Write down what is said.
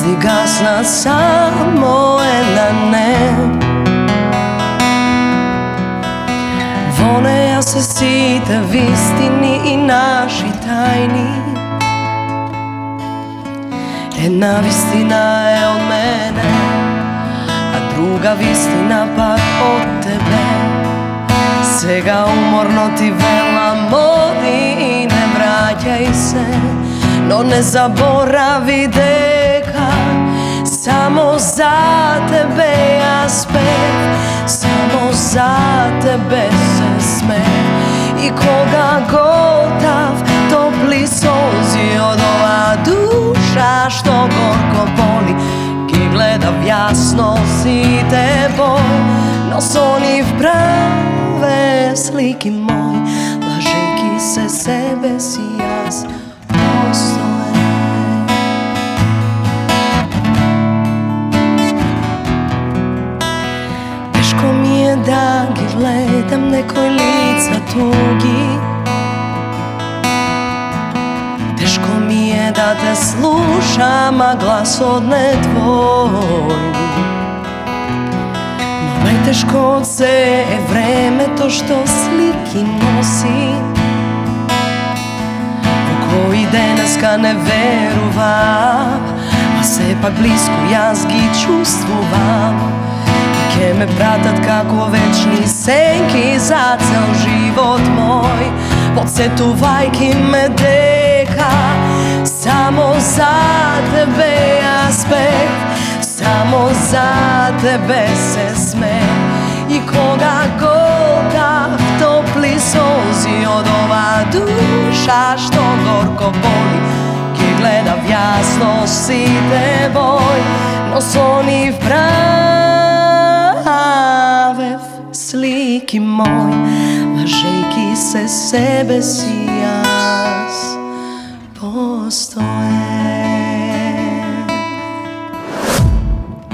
звезди гаснат само една не. Во неја се сите вистини и наши тајни. Една вистина е од мене, а друга вистина пак од тебе. Сега уморно ти велам оди и не враќај се, но не заборави дека само за тебе јас пев, само за тебе се смеев. И кога готав топли солзи од ова душа што горко боли, ги гледав јасно сите бој, но со нив праве слики мој, лажејќи се себе си јас постоев. Тешко ми е да ги гледам некои лица туги, тешко ми е да те слушам, а гласот не твој. Најтешко од се е времето што слики носи, во кои денеска не верувам, а сепак близко јас ги чувствувам. И ке ме пратат како вечни сенки за цел живот мој, подсетувајќи ме дека само за тебе јас пев, само за тебе се смеев. И кога готав топли солзи од ова душа што горко боли, ги гледав јасно сите бој, но со нив правев слики мој, лажејќи се себе си јас постоев.